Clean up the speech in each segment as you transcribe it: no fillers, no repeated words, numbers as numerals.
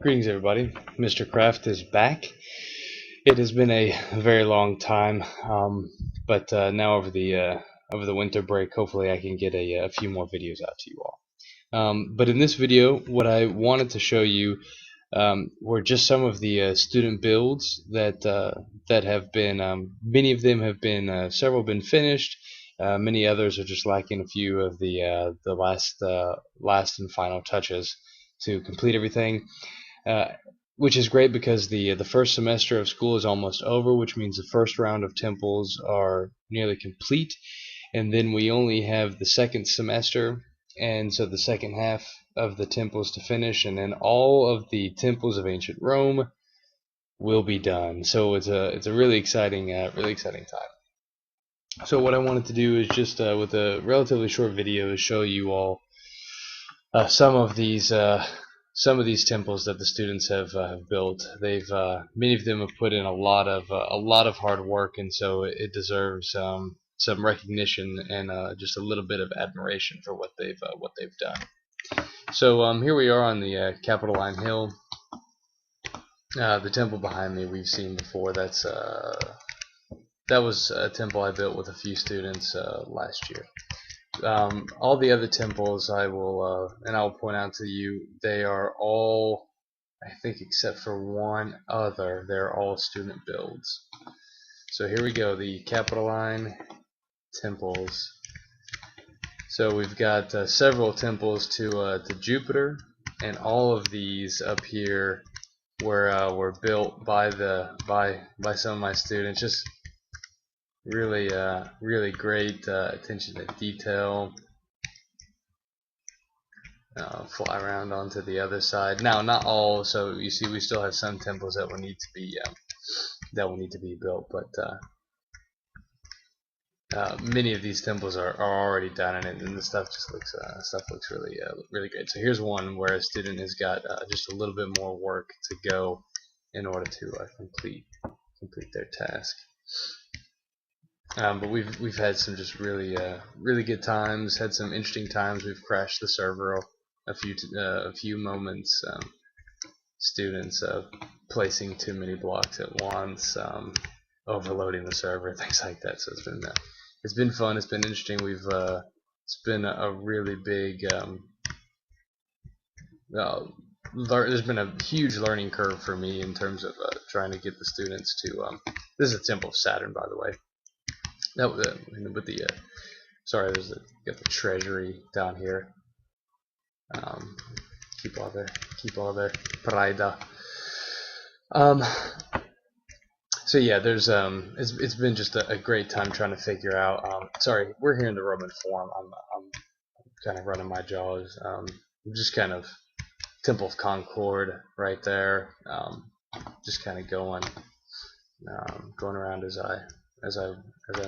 Greetings, everybody. Mr. Kraft is back. It has been a very long time, but now over the winter break, hopefully I can get a few more videos out to you all. But in this video, what I wanted to show you were just some of the student builds that have been. Many of them have been, several been finished. Many others are just lacking a few of the last and final touches to complete everything. Uh, which is great because the first semester of school is almost over, which means the first round of temples are nearly complete, and then we only have the second semester, and so the second half of the temples to finish, and then all of the temples of ancient Rome will be done. So it's a really exciting time. So what I wanted to do is just with a relatively short video show you all uh, some of these uh, some of these temples that the students have built. They've many of them have put in a lot of hard work, and so it deserves some recognition and just a little bit of admiration for what they've done. So here we are on the Capitoline Hill. The temple behind me we've seen before. That was a temple I built with a few students last year. All the other temples I will point out to you, they are all, I think except for one other, they're all student builds. So here we go, the Capitoline temples. So we've got several temples to Jupiter, and all of these up here were built by some of my students. Just really great attention to detail. Fly around onto the other side. Now, not all. So you see, we still have some temples that will need to be built, but many of these temples are already done, and the stuff just looks really great. So here's one where a student has got just a little bit more work to go in order to complete their task. But we've had some just really good times. Had some interesting times. We've crashed the server a few moments. Students placing too many blocks at once, overloading the server, things like that. So it's been fun. It's been interesting. It's been a really big. There's been a huge learning curve for me in terms of trying to get the students to. This is a Temple of Saturn, by the way. That with the sorry, got the treasury down here. Keep all their prida. So yeah, it's been just a great time trying to figure out. Sorry, we're here in the Roman Forum. I'm kind of running my jaws. Just kind of Temple of Concord right there. Just kind of going around as I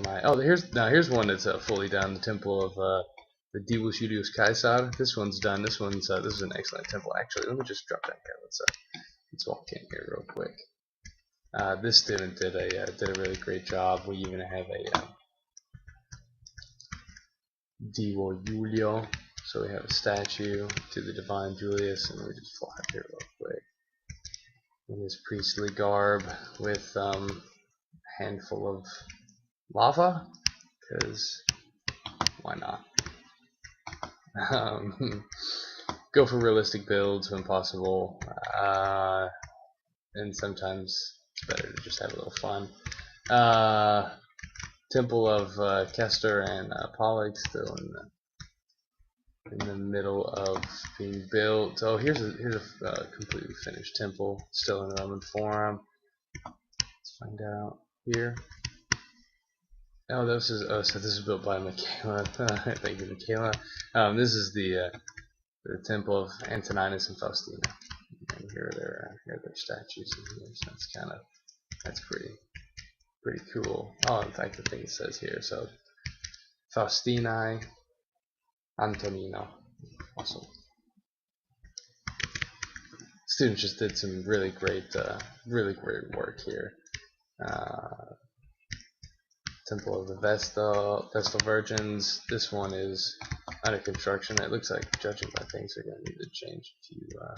might. Oh, here's one that's fully done. The Temple of the Divus Julius Caesar. This one's done. This is an excellent temple. Actually, let me just drop down here. Let's walk in here real quick. This student did a really great job. We even have a Divo Julio, so we have a statue to the Divine Julius, and we just fly up here real quick in his priestly garb with a handful of lava, because why not? Go for realistic builds when possible, and sometimes it's better to just have a little fun. Temple of Castor and Pollux still in the middle of being built. Oh, here's a completely finished temple, still in the Roman Forum. Let's find out here. Oh, so this is built by Michaela. Thank you, Michaela. This is the temple of Antoninus and Faustina. And here are their statues in here. So that's pretty cool. Oh, in fact, the thing it says here. So Faustini, Antonino. Awesome. Students just did some really great work here. Temple of the Vestal Virgins. This one is under construction. It looks like, judging by things, they're going to need to change a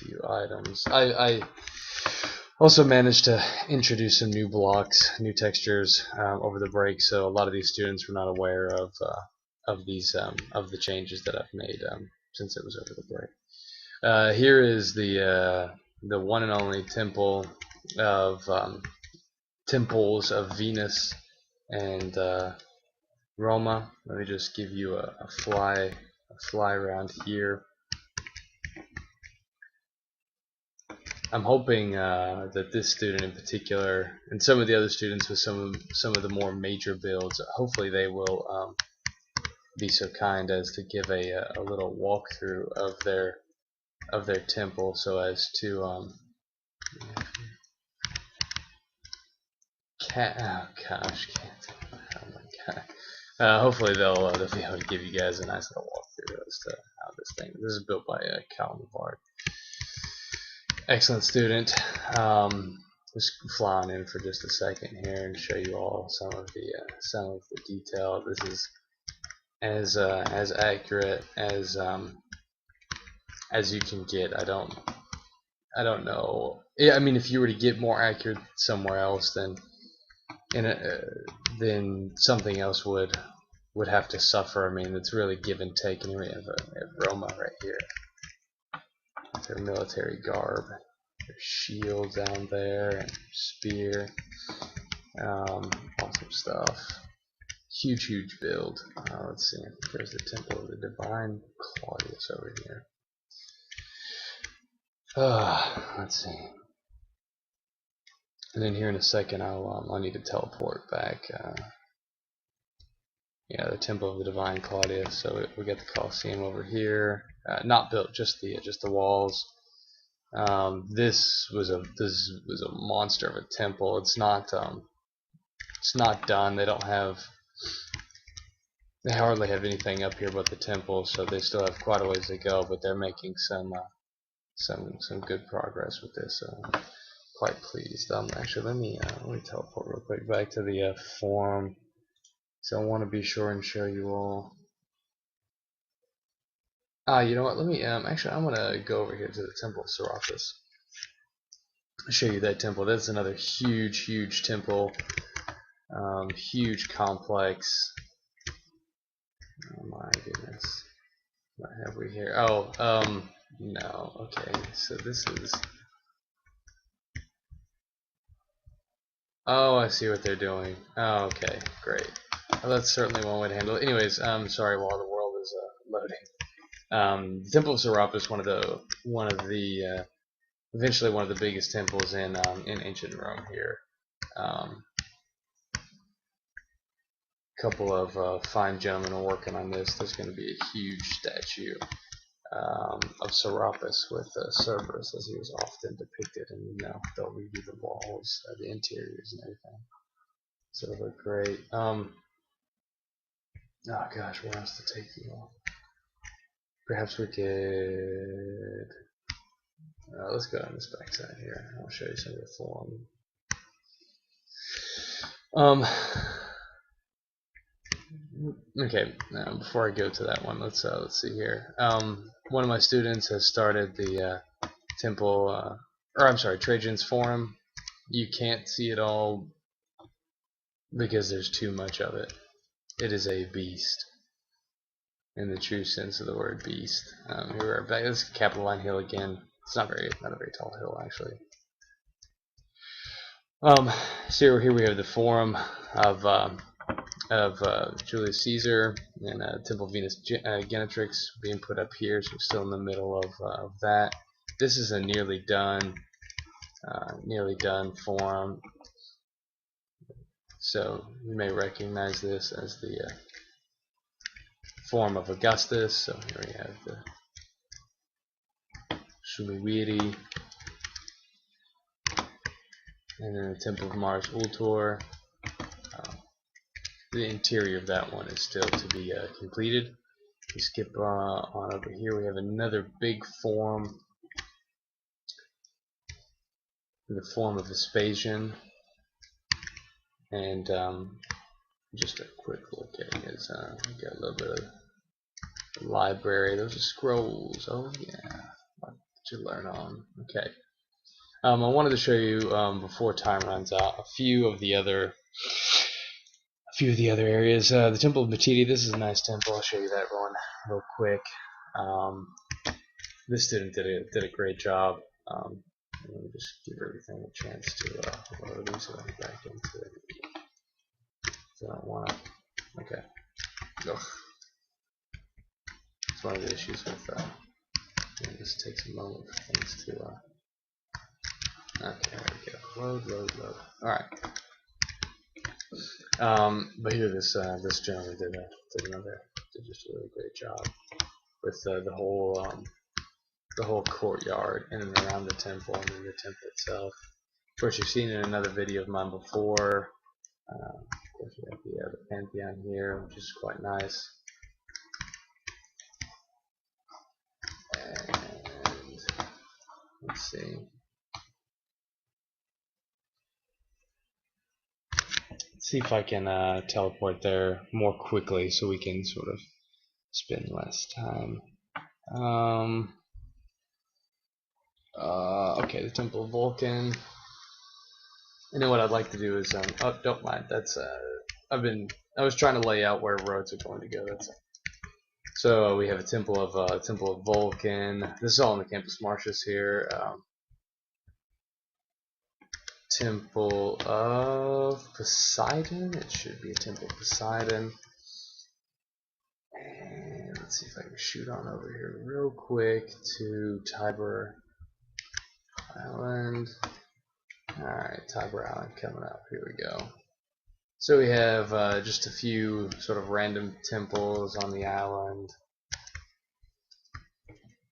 few items. I also managed to introduce some new blocks, new textures over the break, so a lot of these students were not aware of these of the changes that I've made since it was over the break. Here is the one and only temple of temples of Venus and Roma. Let me just give you a fly around here. I'm hoping that this student in particular, and some of the other students with some of the more major builds, hopefully they will be so kind as to give a little walkthrough of their temple, so as to oh gosh, oh my god. Hopefully they'll be able to give you guys a nice little walkthrough as to how this is built by Cal Navard. Excellent student. Just flying in for just a second here and show you all some of the detail. This is as accurate as you can get. I don't know. I mean, if you were to get more accurate somewhere else, then something else would have to suffer. I mean, it's really give and take. And we have Roma right here. Their military garb, their shield down there, and spear. Awesome stuff. Huge build. Let's see. There's the Temple of the Divine Claudius over here. Let's see. And then here in a second, I'll need to teleport back. Yeah, the Temple of the Divine Claudius. So we got the Colosseum over here. Not built, just the walls. This was a monster of a temple. It's not done. They hardly have anything up here but the temple, so they still have quite a ways to go. But they're making some good progress with this. So I'm quite pleased. Actually, let me teleport real quick back to the forum. So I want to be sure and show you all. You know what? Let me actually I'm gonna go over here to the Temple of Serapis. Show you that temple. That's another huge temple. Huge complex. Oh my goodness. What have we here? Oh, no. Okay, so this is. Oh, I see what they're doing. Oh, okay, great. Well, that's certainly one way to handle it. Anyways, sorry while the world is loading. The Temple of Serapis, one of the eventually one of the biggest temples in ancient Rome here. Couple of fine gentlemen are working on this. There's going to be a huge statue of Serapis with Cerberus, as he was often depicted, and they'll redo the walls, the interiors, and everything. So it'll look great. Oh gosh, where else to take you all? Perhaps we could. Let's go on this backside here. I'll show you some of the form. Okay, before I go to that one, let's see here. One of my students has started the temple, or I'm sorry, Trajan's Forum. You can't see it all because there's too much of it. It is a beast, in the true sense of the word beast. Here we are back. This is Capitoline Hill again. It's not a very tall hill actually. So here we have the Forum of Julius Caesar and Temple of Venus Genetrix being put up here, so we're still in the middle of that. This is a nearly done Forum, so you may recognize this as the Forum of Augustus. So here we have the Shuluwiri, and then the Temple of Mars Ultor. The interior of that one is still to be completed. We skip on over here. We have another big Forum, the Forum of Vespasian, and just a quick look at his. We got a little bit of the library. Those are scrolls. Oh yeah, to learn on. Okay. I wanted to show you before time runs out a few of the other areas. The Temple of Matiti. This is a nice temple. I'll show you that one real quick. This student did a great job. Let me just give everything a chance to load these so I get back into it. So I don't want to. Okay. Ugh. It's one of the issues with it just takes a moment for things to. Okay, there we go. Load. Alright. But here this gentleman did just a really great job with the whole courtyard in and around the temple and then the temple itself. Of course, you've seen in another video of mine before. Of course, we have the Pantheon here, which is quite nice. And let's see. Let's see if I can teleport there more quickly so we can sort of spend less time. Okay, the Temple of Vulcan. And then what I'd like to do is oh, don't mind. That's I was trying to lay out where roads are going to go. That's it. So we have a Temple of Vulcan. This is all in the Campus Martius here. Temple of Poseidon. It should be a Temple of Poseidon. And let's see if I can shoot on over here real quick to Tiber Island. Alright, Tiber Island coming up. Here we go. So we have just a few sort of random temples on the island.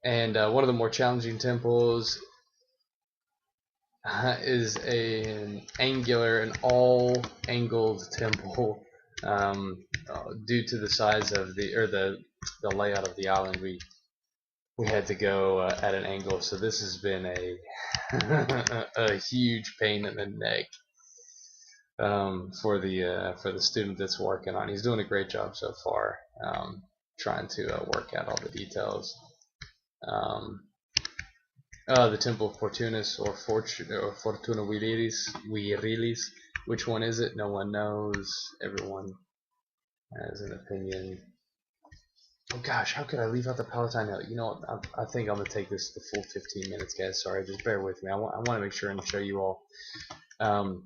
And one of the more challenging temples is an all-angled temple. Due to the size of the layout of the island, we had to go at an angle. So this has been a huge pain in the neck for the student that's working on. He's doing a great job so far, trying to work out all the details. The Temple of Fortunas or Fortuna Virilis. Which one is it? No one knows. Everyone has an opinion. Oh gosh, how could I leave out the Palatine Hill? You know what? I think I'm gonna take this the full 15 minutes, guys. Sorry, just bear with me. I want to make sure and show you all. And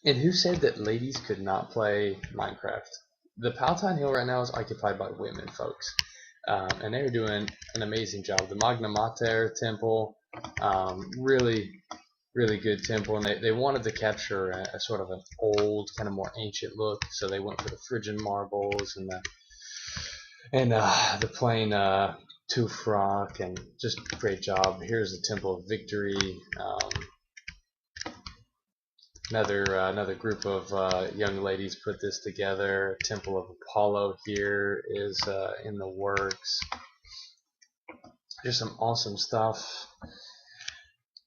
who said that ladies could not play Minecraft? The Palatine Hill right now is occupied by women, folks, and they're doing an amazing job. The Magna Mater Temple. Really good temple, and they wanted to capture a sort of an old, kind of more ancient look, so they went for the Phrygian marbles and the plain tuff rock, and just great job. Here's the Temple of Victory. Another group of young ladies put this together. Temple of Apollo here is in the works. Just some awesome stuff.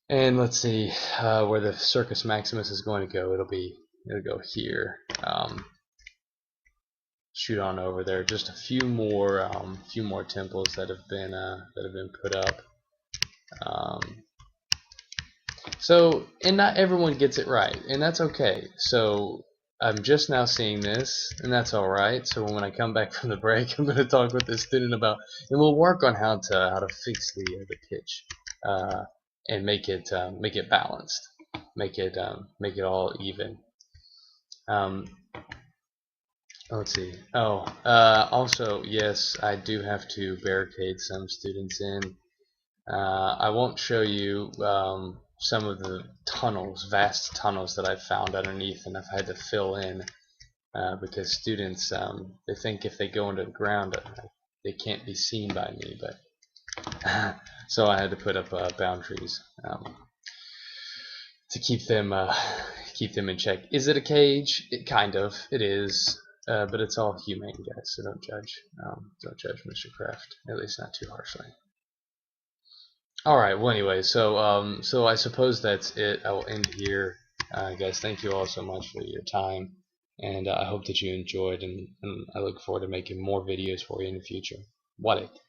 And let's see where the Circus Maximus is going to go. It'll go here. Shoot on over there. Just a few more temples that have been put up. And not everyone gets it right, and that's okay. So I'm just now seeing this, and that's all right. So when I come back from the break, I'm going to talk with this student about, and we'll work on how to fix the pitch. And make it balanced, make it all even. Let's see. Also, yes, I do have to barricade some students in. I won't show you some of the vast tunnels that I've found underneath, and I've had to fill in because students they think if they go into the ground they can't be seen by me, but so I had to put up boundaries to keep them in check. Is it a cage? Kind of. It is, but it's all humane, guys. So don't judge. Don't judge Mr. Kraft. At least not too harshly. All right. Well, anyway, so I suppose that's it. I will end here, guys. Thank you all so much for your time, and I hope that you enjoyed, and I look forward to making more videos for you in the future. What it.